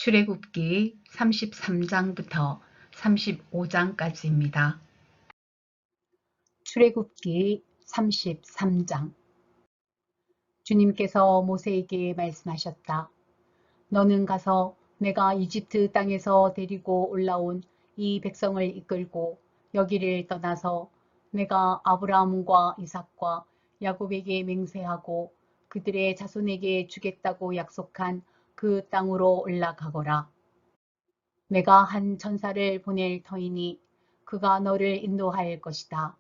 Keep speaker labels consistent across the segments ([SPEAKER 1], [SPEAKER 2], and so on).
[SPEAKER 1] 출애굽기 33장부터 35장까지입니다. 출애굽기 33장. 주님께서 모세에게 말씀하셨다. 너는 가서 내가 이집트 땅에서 데리고 올라온 이 백성을 이끌고 여기를 떠나서 내가 아브라함과 이삭과 야곱에게 맹세하고 그들의 자손에게 주겠다고 약속한 그 땅으로 올라가거라. 내가 한 천사를 보낼 터이니 그가 너를 인도할 것이다.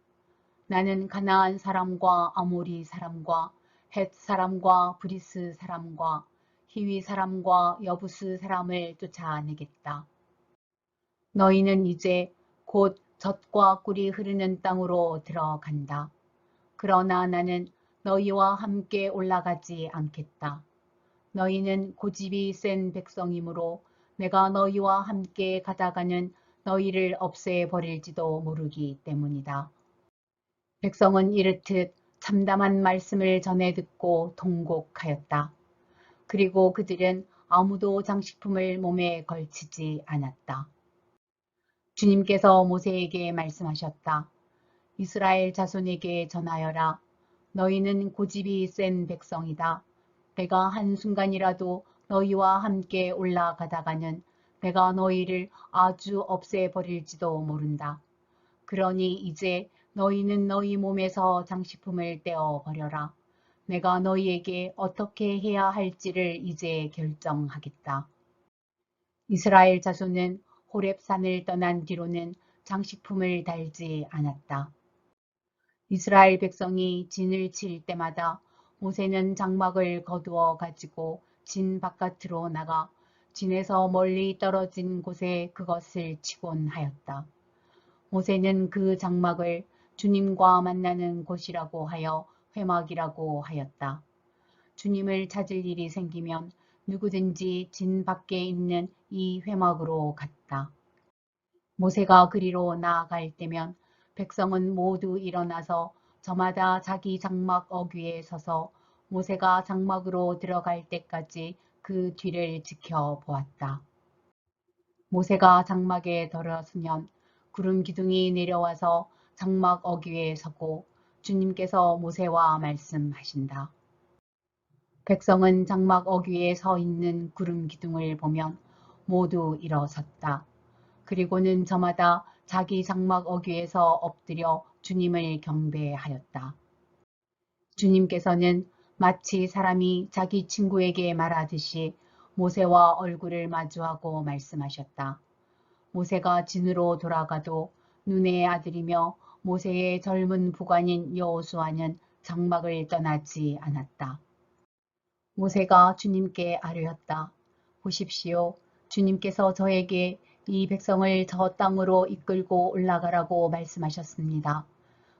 [SPEAKER 1] 나는 가나안 사람과 아모리 사람과 헷 사람과 브리스 사람과 히위 사람과 여부스 사람을 쫓아내겠다. 너희는 이제 곧 젖과 꿀이 흐르는 땅으로 들어간다. 그러나 나는 너희와 함께 올라가지 않겠다. 너희는 고집이 센 백성이므로 내가 너희와 함께 가다가는 너희를 없애버릴지도 모르기 때문이다. 백성은 이르듯 참담한 말씀을 전해 듣고 통곡하였다. 그리고 그들은 아무도 장식품을 몸에 걸치지 않았다. 주님께서 모세에게 말씀하셨다. 이스라엘 자손에게 전하여라. 너희는 고집이 센 백성이다. 내가 한순간이라도 너희와 함께 올라가다가는 내가 너희를 아주 없애버릴지도 모른다. 그러니 이제 너희는 너희 몸에서 장식품을 떼어 버려라. 내가 너희에게 어떻게 해야 할지를 이제 결정하겠다. 이스라엘 자손은 호렙산을 떠난 뒤로는 장식품을 달지 않았다. 이스라엘 백성이 진을 칠 때마다 모세는 장막을 거두어 가지고 진 바깥으로 나가 진에서 멀리 떨어진 곳에 그것을 치곤 하였다. 모세는 그 장막을 주님과 만나는 곳이라고 하여 회막이라고 하였다. 주님을 찾을 일이 생기면 누구든지 진 밖에 있는 이 회막으로 갔다. 모세가 그리로 나아갈 때면 백성은 모두 일어나서 저마다 자기 장막 어귀에 서서 모세가 장막으로 들어갈 때까지 그 뒤를 지켜보았다. 모세가 장막에 들어서면 구름 기둥이 내려와서 장막 어귀에 서고 주님께서 모세와 말씀하신다. 백성은 장막 어귀에 서 있는 구름 기둥을 보면 모두 일어섰다. 그리고는 저마다 자기 장막 어귀에서 엎드려 주님을 경배하였다. 주님께서는 마치 사람이 자기 친구에게 말하듯이 모세와 얼굴을 마주하고 말씀하셨다. 모세가 진으로 돌아가도 눈의 아들이며 모세의 젊은 부관인 여호수아는 장막을 떠나지 않았다. 모세가 주님께 아뢰었다. 보십시오. 주님께서 저에게 이 백성을 저 땅으로 이끌고 올라가라고 말씀하셨습니다.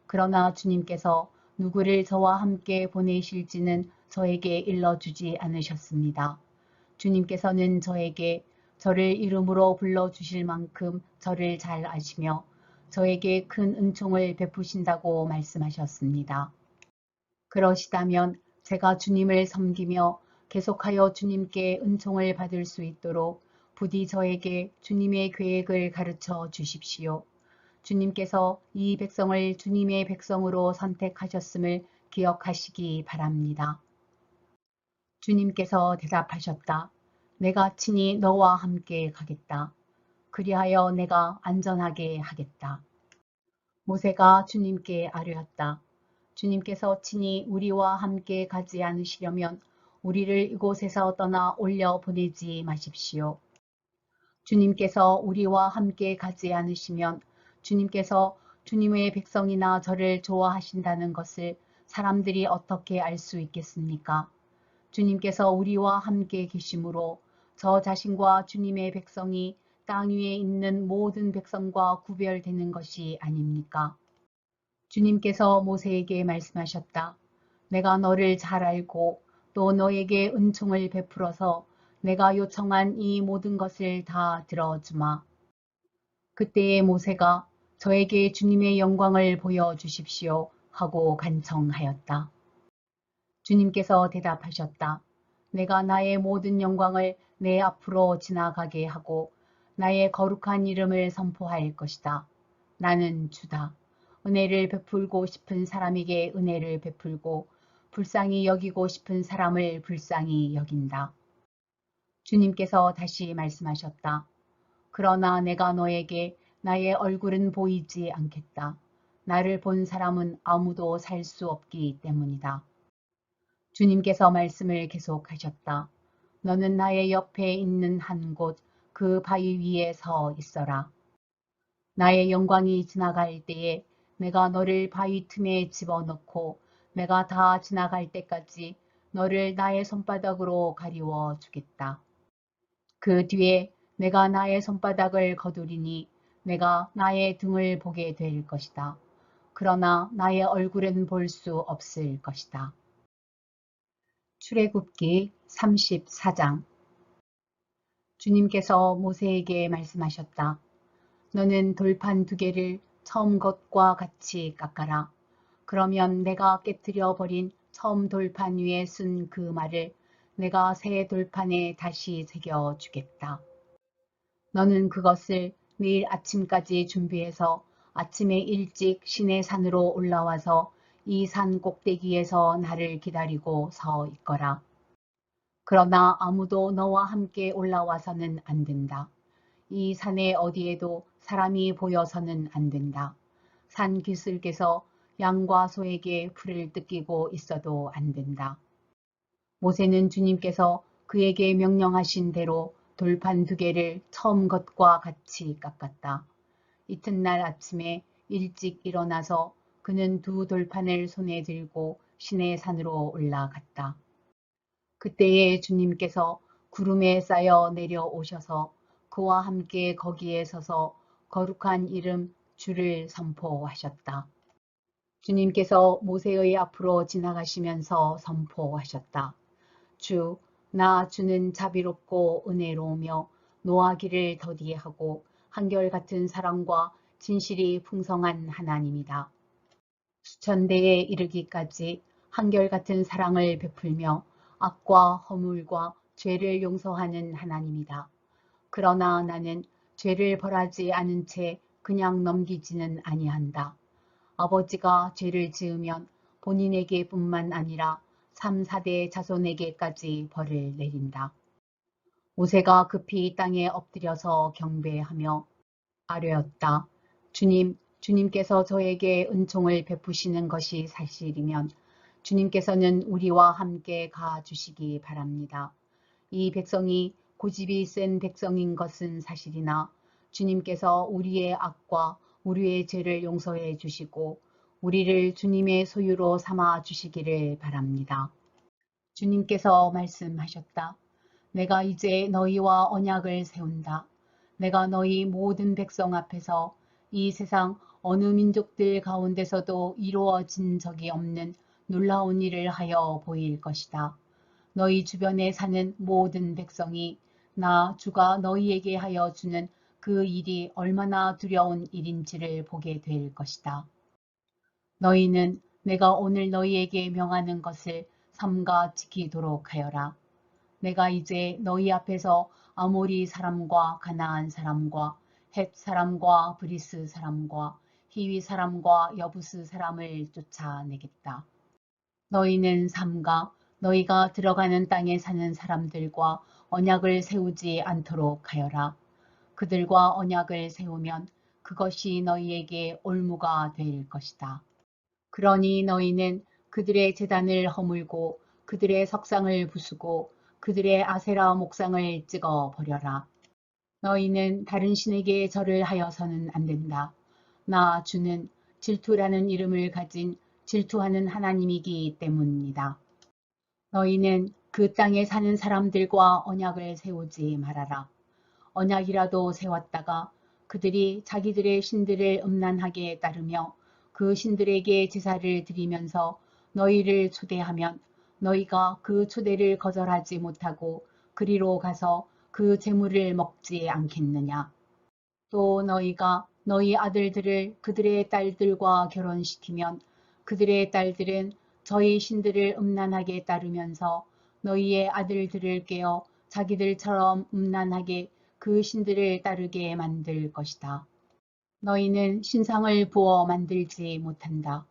[SPEAKER 1] 그러나 주님께서 누구를 저와 함께 보내실지는 저에게 일러주지 않으셨습니다. 주님께서는 저에게 저를 이름으로 불러주실 만큼 저를 잘 아시며 저에게 큰 은총을 베푸신다고 말씀하셨습니다. 그러시다면 제가 주님을 섬기며 계속하여 주님께 은총을 받을 수 있도록 부디 저에게 주님의 계획을 가르쳐 주십시오. 주님께서 이 백성을 주님의 백성으로 선택하셨음을 기억하시기 바랍니다. 주님께서 대답하셨다. 내가 친히 너와 함께 가겠다. 그리하여 내가 안전하게 하겠다. 모세가 주님께 아뢰었다. 주님께서 친히 우리와 함께 가지 않으시려면 우리를 이곳에서 떠나 올려 보내지 마십시오. 주님께서 우리와 함께 가지 않으시면 주님께서 주님의 백성이나 저를 좋아하신다는 것을 사람들이 어떻게 알 수 있겠습니까? 주님께서 우리와 함께 계심으로 저 자신과 주님의 백성이 땅 위에 있는 모든 백성과 구별되는 것이 아닙니까? 주님께서 모세에게 말씀하셨다. 내가 너를 잘 알고 또 너에게 은총을 베풀어서 내가 요청한 이 모든 것을 다 들어주마. 그때에 모세가 저에게 주님의 영광을 보여주십시오 하고 간청하였다. 주님께서 대답하셨다. 내가 나의 모든 영광을 내 앞으로 지나가게 하고 나의 거룩한 이름을 선포할 것이다. 나는 주다. 은혜를 베풀고 싶은 사람에게 은혜를 베풀고 불쌍히 여기고 싶은 사람을 불쌍히 여긴다. 주님께서 다시 말씀하셨다. 그러나 내가 너에게 나의 얼굴은 보이지 않겠다. 나를 본 사람은 아무도 살 수 없기 때문이다. 주님께서 말씀을 계속하셨다. 너는 나의 옆에 있는 한 곳, 그 바위 위에 서 있어라. 나의 영광이 지나갈 때에 내가 너를 바위 틈에 집어넣고 내가 다 지나갈 때까지 너를 나의 손바닥으로 가리워 주겠다. 그 뒤에 내가 나의 손바닥을 거두리니 내가 나의 등을 보게 될 것이다. 그러나 나의 얼굴은 볼 수 없을 것이다. 출애굽기 34장. 주님께서 모세에게 말씀하셨다. 너는 돌판 2개를 처음 것과 같이 깎아라. 그러면 내가 깨뜨려 버린 처음 돌판 위에 쓴 그 말을 내가 새 돌판에 다시 새겨 주겠다. 너는 그것을 내일 아침까지 준비해서 아침에 일찍 시내 산으로 올라와서 이 산 꼭대기에서 나를 기다리고 서 있거라. 그러나 아무도 너와 함께 올라와서는 안 된다. 이 산에 어디에도 사람이 보여서는 안 된다. 산 기슭에서 양과 소에게 풀을 뜯기고 있어도 안 된다. 모세는 주님께서 그에게 명령하신 대로 돌판 2개를 처음 것과 같이 깎았다. 이튿날 아침에 일찍 일어나서 그는 2돌판을 손에 들고 시내 산으로 올라갔다. 그때에 주님께서 구름에 쌓여 내려오셔서 그와 함께 거기에 서서 거룩한 이름 주를 선포하셨다. 주님께서 모세의 앞으로 지나가시면서 선포하셨다. 주, 나 주는 자비롭고 은혜로우며 노하기를 더디하고 한결같은 사랑과 진실이 풍성한 하나님이다. 수천대에 이르기까지 한결같은 사랑을 베풀며 악과 허물과 죄를 용서하는 하나님이다. 그러나 나는 죄를 벌하지 않은 채 그냥 넘기지는 아니한다. 아버지가 죄를 지으면 본인에게 뿐만 아니라 3, 4대 자손에게까지 벌을 내린다. 모세가 급히 땅에 엎드려서 경배하며 아뢰었다. 주님께서 저에게 은총을 베푸시는 것이 사실이면 주님께서는 우리와 함께 가주시기 바랍니다. 이 백성이 고집이 센 백성인 것은 사실이나 주님께서 우리의 악과 우리의 죄를 용서해 주시고 우리를 주님의 소유로 삼아 주시기를 바랍니다. 주님께서 말씀하셨다. 내가 이제 너희와 언약을 세운다. 내가 너희 모든 백성 앞에서 이 세상 어느 민족들 가운데서도 이루어진 적이 없는 놀라운 일을 하여 보일 것이다. 너희 주변에 사는 모든 백성이 나 주가 너희에게 하여 주는 그 일이 얼마나 두려운 일인지를 보게 될 것이다. 너희는 내가 오늘 너희에게 명하는 것을 삼가 지키도록 하여라. 내가 이제 너희 앞에서 아모리 사람과 가나안 사람과 헷 사람과 브리스 사람과 히위 사람과 여부스 사람을 쫓아내겠다. 너희는 삼가 너희가 들어가는 땅에 사는 사람들과 언약을 세우지 않도록 하여라. 그들과 언약을 세우면 그것이 너희에게 올무가 될 것이다. 그러니 너희는 그들의 제단을 허물고 그들의 석상을 부수고 그들의 아세라 목상을 찍어 버려라. 너희는 다른 신에게 절을 하여서는 안 된다. 나 주는 질투라는 이름을 가진 질투하는 하나님이기 때문이다. 너희는 그 땅에 사는 사람들과 언약을 세우지 말아라. 언약이라도 세웠다가 그들이 자기들의 신들을 음란하게 따르며 그 신들에게 제사를 드리면서 너희를 초대하면 너희가 그 초대를 거절하지 못하고 그리로 가서 그 제물을 먹지 않겠느냐. 또 너희가 너희 아들들을 그들의 딸들과 결혼시키면 그들의 딸들은 저희 신들을 음란하게 따르면서 너희의 아들들을 깨어 자기들처럼 음란하게 그 신들을 따르게 만들 것이다. 너희는 신상을 부어 만들지 못한다.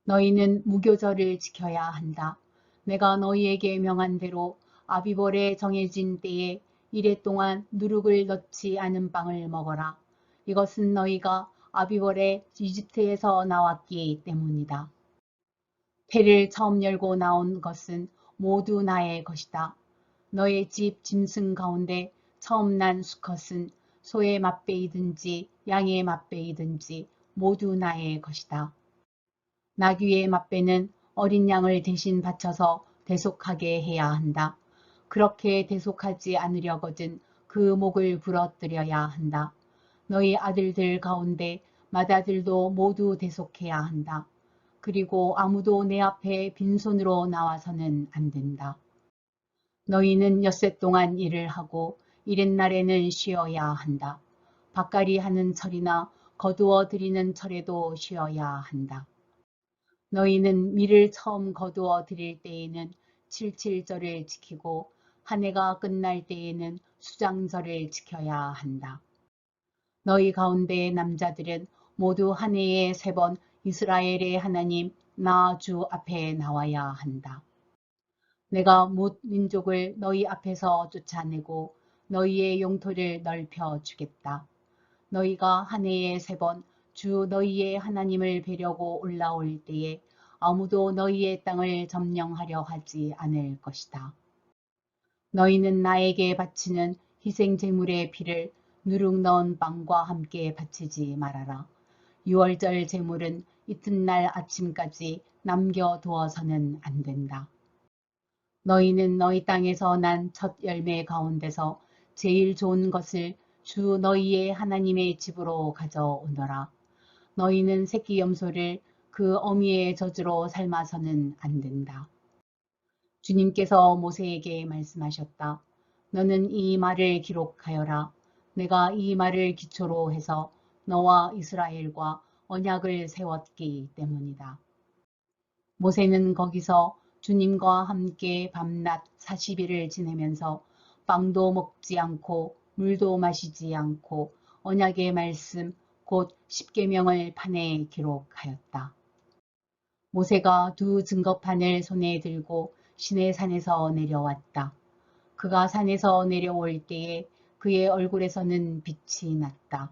[SPEAKER 1] 너희는 무교절을 지켜야 한다. 내가 너희에게 명한 대로 아비벌에 정해진 때에 이레 동안 누룩을 넣지 않은 빵을 먹어라. 이것은 너희가 아비벌에 이집트에서 나왔기 때문이다. 배를 처음 열고 나온 것은 모두 나의 것이다. 너의 집 짐승 가운데 처음 난 수컷은 소의 맛배이든지 양의 맛배이든지 모두 나의 것이다. 나귀의 맛배는 어린 양을 대신 바쳐서 대속하게 해야 한다. 그렇게 대속하지 않으려거든 그 목을 부러뜨려야 한다. 너희 아들들 가운데 맏아들도 모두 대속해야 한다. 그리고 아무도 내 앞에 빈손으로 나와서는 안 된다. 너희는 엿새 동안 일을 하고 이렛날에는 쉬어야 한다. 밭갈이 하는 철이나 거두어 들이는 철에도 쉬어야 한다. 너희는 밀을 처음 거두어 들일 때에는 칠칠절을 지키고 한 해가 끝날 때에는 수장절을 지켜야 한다. 너희 가운데 남자들은 모두 한 해에 3번 이스라엘의 하나님 나 주 앞에 나와야 한다. 내가 뭇 민족을 너희 앞에서 쫓아내고 너희의 영토를 넓혀 주겠다. 너희가 한 해에 3번 주 너희의 하나님을 뵈려고 올라올 때에 아무도 너희의 땅을 점령하려 하지 않을 것이다. 너희는 나에게 바치는 희생 제물의 피를 누룩 넣은 빵과 함께 바치지 말아라. 유월절 제물은 이튿날 아침까지 남겨두어서는 안 된다. 너희는 너희 땅에서 난 첫 열매 가운데서 제일 좋은 것을 주 너희의 하나님의 집으로 가져오너라. 너희는 새끼 염소를 그 어미의 젖으로 삶아서는 안 된다. 주님께서 모세에게 말씀하셨다. 너는 이 말을 기록하여라. 내가 이 말을 기초로 해서 너와 이스라엘과 언약을 세웠기 때문이다. 모세는 거기서 주님과 함께 밤낮 40일을 지내면서 빵도 먹지 않고 물도 마시지 않고 언약의 말씀 곧 십계명을 판에 기록하였다. 모세가 2 증거판을 손에 들고 시내산에서 내려왔다. 그가 산에서 내려올 때에 그의 얼굴에서는 빛이 났다.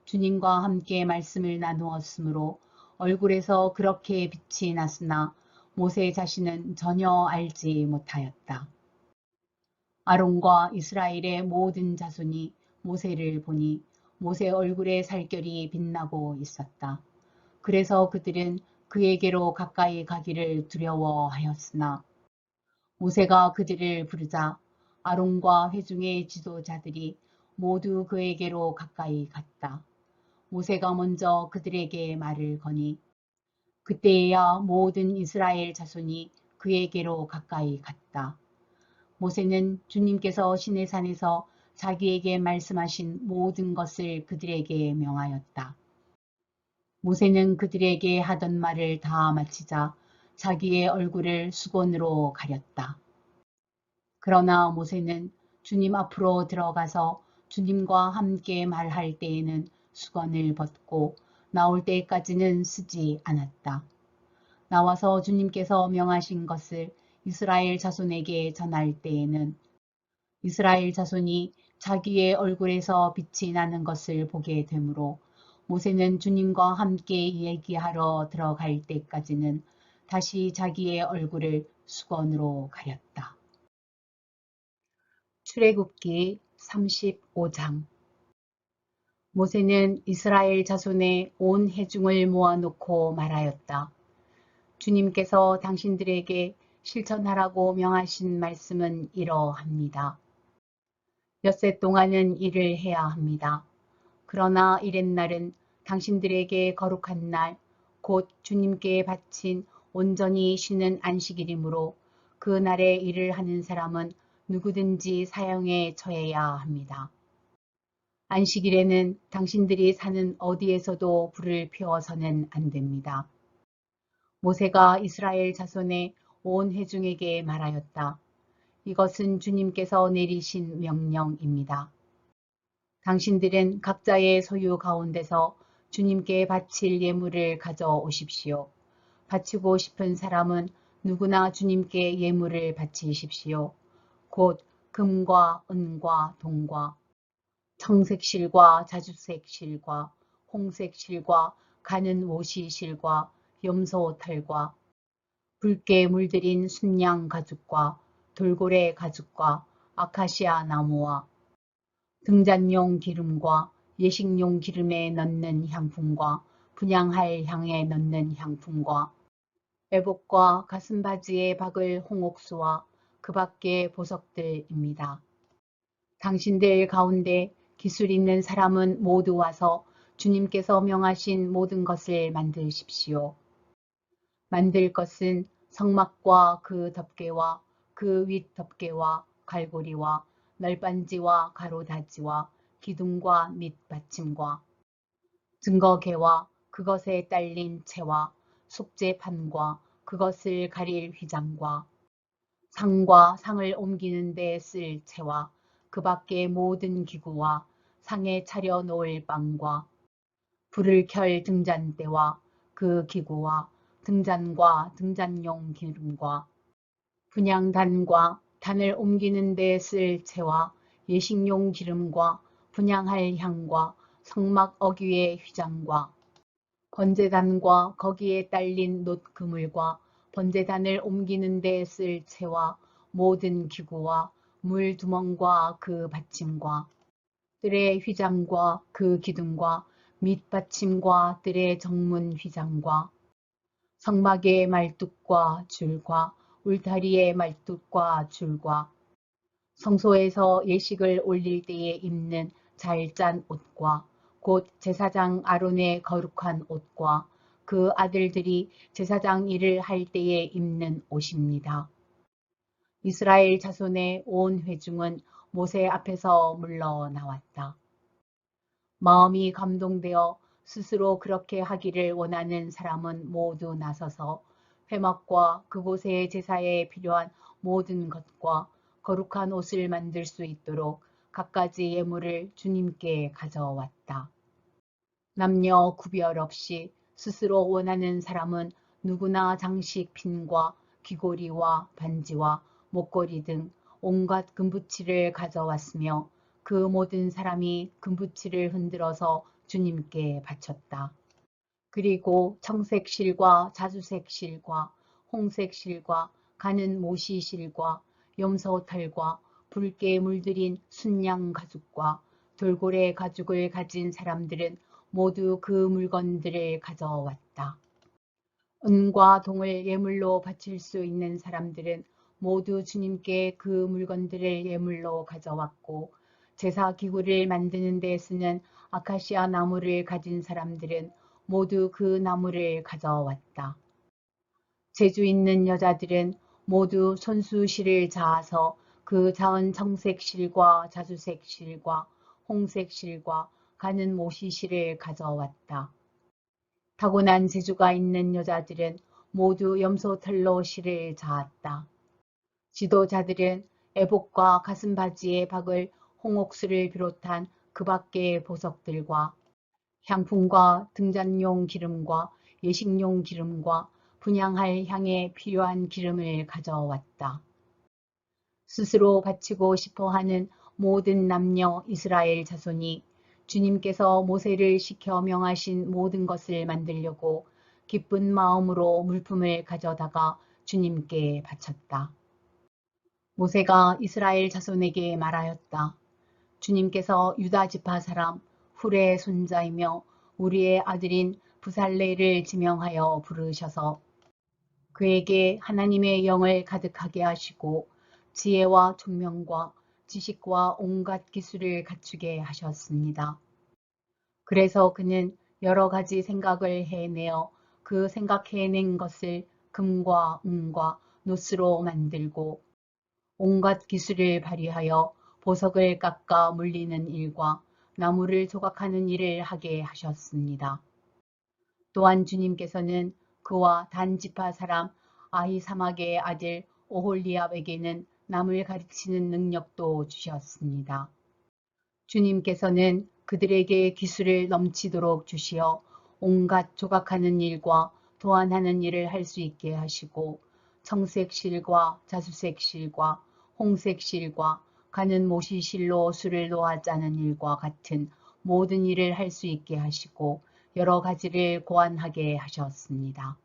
[SPEAKER 1] 주님과 함께 말씀을 나누었으므로 얼굴에서 그렇게 빛이 났으나 모세 자신은 전혀 알지 못하였다. 아론과 이스라엘의 모든 자손이 모세를 보니 모세 얼굴에 살결이 빛나고 있었다. 그래서 그들은 그에게로 가까이 가기를 두려워하였으나 모세가 그들을 부르자 아론과 회중의 지도자들이 모두 그에게로 가까이 갔다. 모세가 먼저 그들에게 말을 거니 그때에야 모든 이스라엘 자손이 그에게로 가까이 갔다. 모세는 주님께서 시내산에서 자기에게 말씀하신 모든 것을 그들에게 명하였다. 모세는 그들에게 하던 말을 다 마치자 자기의 얼굴을 수건으로 가렸다. 그러나 모세는 주님 앞으로 들어가서 주님과 함께 말할 때에는 수건을 벗고 나올 때까지는 쓰지 않았다. 나와서 주님께서 명하신 것을 이스라엘 자손에게 전할 때에는 이스라엘 자손이 자기의 얼굴에서 빛이 나는 것을 보게 되므로 모세는 주님과 함께 얘기하러 들어갈 때까지는 다시 자기의 얼굴을 수건으로 가렸다. 출애굽기 35장 모세는 이스라엘 자손의 온 회중을 모아놓고 말하였다. 주님께서 당신들에게 실천하라고 명하신 말씀은 이러합니다. 엿새 동안은 일을 해야 합니다. 그러나 이렛날은 당신들에게 거룩한 날, 곧 주님께 바친 온전히 쉬는 안식일이므로 그 날에 일을 하는 사람은 누구든지 사형에 처해야 합니다. 안식일에는 당신들이 사는 어디에서도 불을 피워서는 안 됩니다. 모세가 이스라엘 자손의 온 회중에게 말하였다. 이것은 주님께서 내리신 명령입니다. 당신들은 각자의 소유 가운데서 주님께 바칠 예물을 가져오십시오. 바치고 싶은 사람은 누구나 주님께 예물을 바치십시오. 곧 금과 은과 동과 청색 실과 자주색 실과 홍색 실과 가는 모시 실과 염소 털과 붉게 물들인 순양 가죽과 돌고래 가죽과 아카시아 나무와 등잔용 기름과 예식용 기름에 넣는 향품과 분향할 향에 넣는 향품과 애복과 가슴바지에 박을 홍옥수와 그 밖의 보석들입니다. 당신들 가운데 기술 있는 사람은 모두 와서 주님께서 명하신 모든 것을 만드십시오. 만들 것은 성막과 그 덮개와 그 윗 덮개와 갈고리와 널빤지와 가로다지와 기둥과 밑 받침과 증거개와 그것에 딸린 채와 속죄판과 그것을 가릴 휘장과 상과 상을 옮기는 데 쓸 채와 그 밖의 모든 기구와 상에 차려 놓을 빵과 불을 켤 등잔대와 그 기구와 등잔과 등잔용 기름과 분향단과 단을 옮기는 데 쓸 채와 예식용 기름과 분향할 향과 성막 어귀의 휘장과 번제단과 거기에 딸린 놋 그물과 번제단을 옮기는 데 쓸 채와 모든 기구와 물두멍과 그 받침과 뜰의 휘장과 그 기둥과 밑받침과 뜰의 정문 휘장과 성막의 말뚝과 줄과 울타리의 말뚝과 줄과 성소에서 예식을 올릴 때에 입는 잘 짠 옷과 곧 제사장 아론의 거룩한 옷과 그 아들들이 제사장 일을 할 때에 입는 옷입니다. 이스라엘 자손의 온 회중은 모세 앞에서 물러나왔다. 마음이 감동되어 스스로 그렇게 하기를 원하는 사람은 모두 나서서 회막과 그곳의 제사에 필요한 모든 것과 거룩한 옷을 만들 수 있도록 갖가지 예물을 주님께 가져왔다. 남녀 구별 없이 스스로 원하는 사람은 누구나 장식 핀과 귀고리와 반지와 목걸이 등 온갖 금부치를 가져왔으며 그 모든 사람이 금부치를 흔들어서 주님께 바쳤다. 그리고 청색 실과 자주색 실과 홍색 실과 가는 모시 실과 염소 털과 붉게 물들인 순양 가죽과 돌고래 가죽을 가진 사람들은 모두 그 물건들을 가져왔다. 은과 동을 예물로 바칠 수 있는 사람들은 모두 주님께 그 물건들을 예물로 가져왔고 제사 기구를 만드는 데 쓰는 아카시아 나무를 가진 사람들은 모두 그 나무를 가져왔다. 재주 있는 여자들은 모두 손수실을 자아서 그 자은 청색 실과 자주색 실과 홍색 실과 가는 모시 실을 가져왔다. 타고난 재주가 있는 여자들은 모두 염소 털로 실을 자았다. 지도자들은 애복과 가슴바지에 박을 홍옥수를 비롯한 그 밖의 보석들과 향품과 등잔용 기름과 예식용 기름과 분향할 향에 필요한 기름을 가져왔다. 스스로 바치고 싶어하는 모든 남녀 이스라엘 자손이 주님께서 모세를 시켜 명하신 모든 것을 만들려고 기쁜 마음으로 물품을 가져다가 주님께 바쳤다. 모세가 이스라엘 자손에게 말하였다. 주님께서 유다 지파 사람 훌의 손자이며 우리의 아들인 부살레를 지명하여 부르셔서 그에게 하나님의 영을 가득하게 하시고 지혜와 총명과 지식과 온갖 기술을 갖추게 하셨습니다. 그래서 그는 여러 가지 생각을 해내어 그 생각해낸 것을 금과 은과 노스로 만들고 온갖 기술을 발휘하여 보석을 깎아 물리는 일과 나무를 조각하는 일을 하게 하셨습니다. 또한 주님께서는 그와 단 지파 사람 아히사막의 아들 오홀리압에게는 남을 가르치는 능력도 주셨습니다. 주님께서는 그들에게 기술을 넘치도록 주시어 온갖 조각하는 일과 도안하는 일을 할 수 있게 하시고 청색실과 자수색실과 홍색실과 가는 모시실로 술을 놓아 짜는 일과 같은 모든 일을 할 수 있게 하시고 여러 가지를 고안하게 하셨습니다.